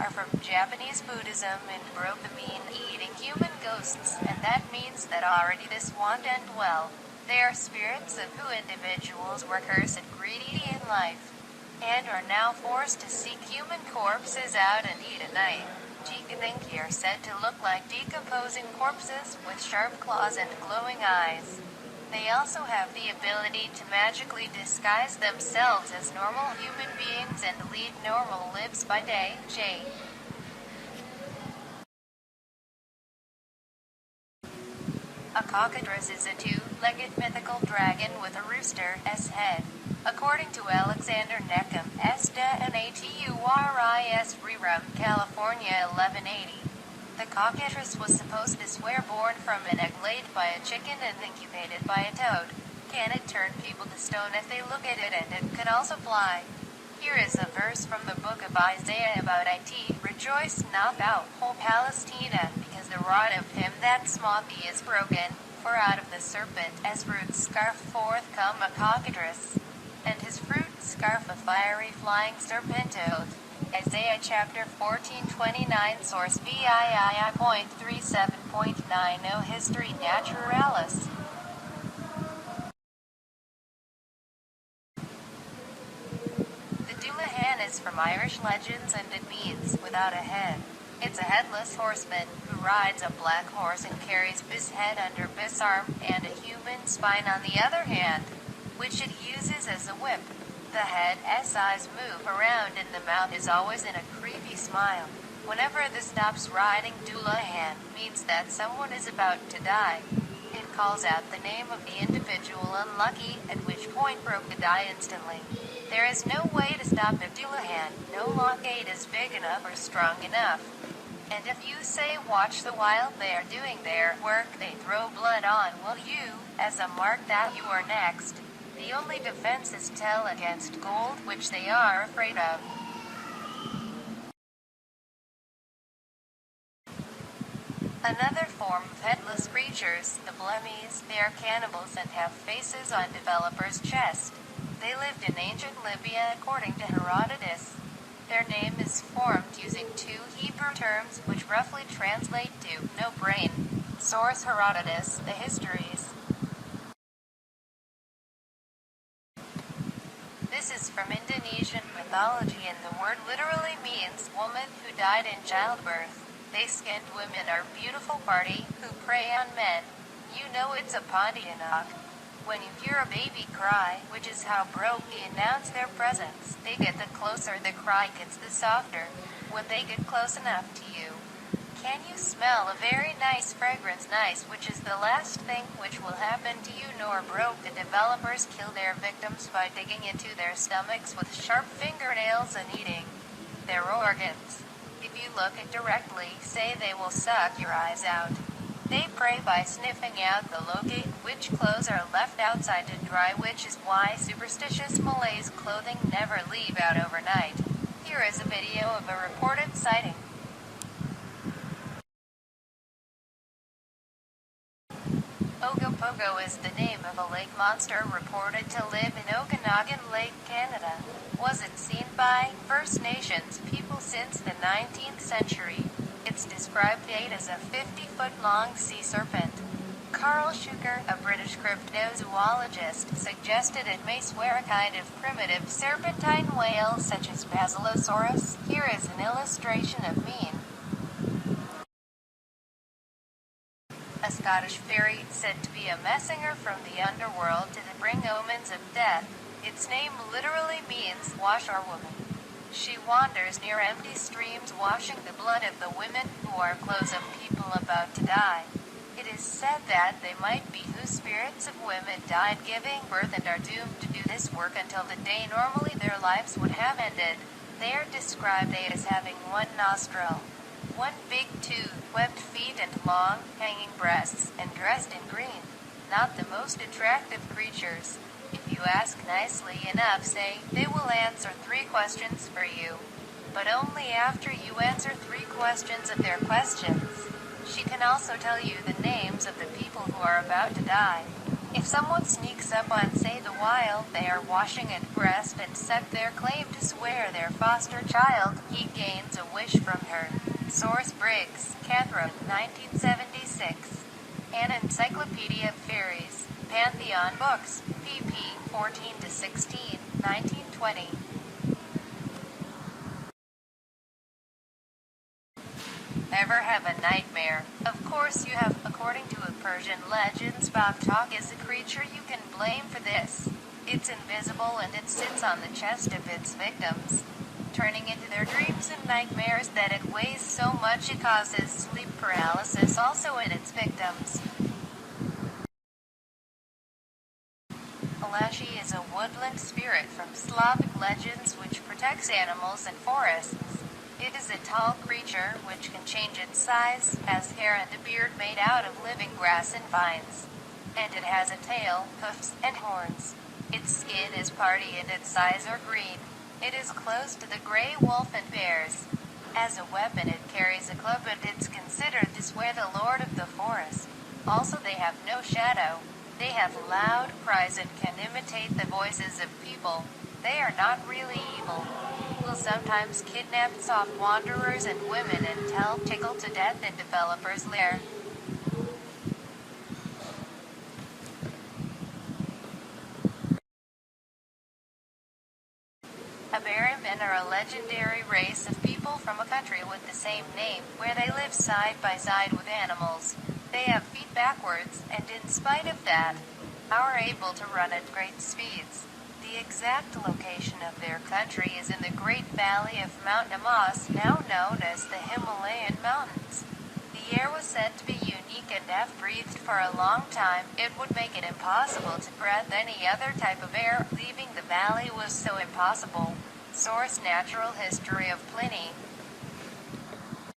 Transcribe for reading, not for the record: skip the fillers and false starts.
are from Japanese Buddhism and broke the mean-eating human ghosts, and that means that already this won't end well. They are spirits of who individuals were cursed and greedy in life, and are now forced to seek human corpses out and eat at night. Jikadenki are said to look like decomposing corpses with sharp claws and glowing eyes. They also have the ability to magically disguise themselves as normal human beings and lead normal lives by day. A cockatrice is a two-legged mythical dragon with a rooster's head. According to Alexander Neckham, Naturis Rerum, California 1180. The cockatrice was supposed to swear born from an egg laid by a chicken and incubated by a toad. Can it turn people to stone if they look at it, and it can also fly? Here is a verse from the book of Isaiah about it. Rejoice not thou, whole Palestina, because the rod of him that smote thee is broken. For out of the serpent as fruit scarf forth come a cockatrice, and his fruit scarf a fiery flying serpentoad. Isaiah chapter 14:29. Source VII.37.90 History Naturalis. The Dullahan is from Irish legends, and it means without a head. It's a headless horseman who rides a black horse and carries his head under his arm and a human spine on the other hand, which it uses as a whip. The head's eyes move around and the mouth is always in a creepy smile. Whenever this stops riding, Dullahan means that someone is about to die. It calls out the name of the individual unlucky, at which point broke to die instantly. There is no way to stop the Dullahan. No lockgate is big enough or strong enough. And if you say watch the while they are doing their work, they throw blood on you, as a mark that you are next. The only defense is tell against gold, which they are afraid of. Another form of headless creatures, the blemmies. They are cannibals and have faces on developers' chest. They lived in ancient Libya according to Herodotus. Their name is formed using two Hebrew terms which roughly translate to no brain. Source Herodotus, The Histories. This is from Indonesian mythology, and the word literally means woman who died in childbirth. They skinned women are beautiful party who prey on men. You know it's a Pontianak. When you hear a baby cry, which is how Broke announce their presence, they get the closer the cry gets, the softer. When they get close enough to you, can you smell a very nice fragrance? Nice, which is the last thing which will happen to you nor Broke. The developers kill their victims by digging into their stomachs with sharp fingernails and eating their organs. If you look at directly, say they will suck your eyes out. They prey by sniffing out the locate, which clothes are left outside to dry, which is why superstitious Malays' clothing never leave out overnight. Here is a video of a reported sighting. Ogopogo is the name of a lake monster reported to live in Okanagan Lake, Canada. Wasn't seen by First Nations people since the 19th century. It's described as a 50-foot-long sea serpent. Carl Schuker, a British cryptozoologist, suggested it may swear a kind of primitive serpentine whale such as Basilosaurus. Here is an illustration of mean. A Scottish fairy said to be a messenger from the underworld to bring omens of death. Its name literally means washerwoman. She wanders near empty streams washing the blood of the women who are close of people about to die. It is said that they might be whose spirits of women died giving birth and are doomed to do this work until the day normally their lives would have ended. They are described as having one nostril, one big tooth, webbed feet and long, hanging breasts, and dressed in green. Not the most attractive creatures. If you ask nicely enough, say, they will answer 3 questions for you. But only after you answer 3 questions of their questions. She can also tell you the names of the people who are about to die. If someone sneaks up on, say, the wild, they are washing at breast and set their claim to swear their foster child, he gains a wish from her. Source: Briggs, Catherine, 1976. An Encyclopedia of Fairies. Pantheon Books, pp. 14-16, 1920. Ever have a nightmare? Of course you have. According to a Persian legend, Spoktok is a creature you can blame for this. It's invisible and it sits on the chest of its victims, turning into their dreams and nightmares that it weighs so much it causes sleep paralysis also in its victims. Kelchi is a woodland spirit from Slavic legends which protects animals and forests. It is a tall creature which can change its size, has hair and a beard made out of living grass and vines. And it has a tail, hoofs, and horns. Its skin is party and its eyes are green. It is close to the gray wolf and bears. As a weapon it carries a club and it's considered this way the lord of the forest. Also they have no shadow. They have loud cries and can imitate the voices of people. They are not really evil. Will sometimes kidnap soft wanderers and women and tickle to death in developers' lair. Aberramen are a legendary race of people from a country with the same name, where they live side by side with animals. They have feet backwards, and in spite of that, are able to run at great speeds. The exact location of their country is in the Great Valley of Mount Namas, now known as the Himalayan Mountains. The air was said to be unique and if breathed for a long time, it would make it impossible to breathe any other type of air. Leaving the valley was so impossible. Source: Natural History of Pliny.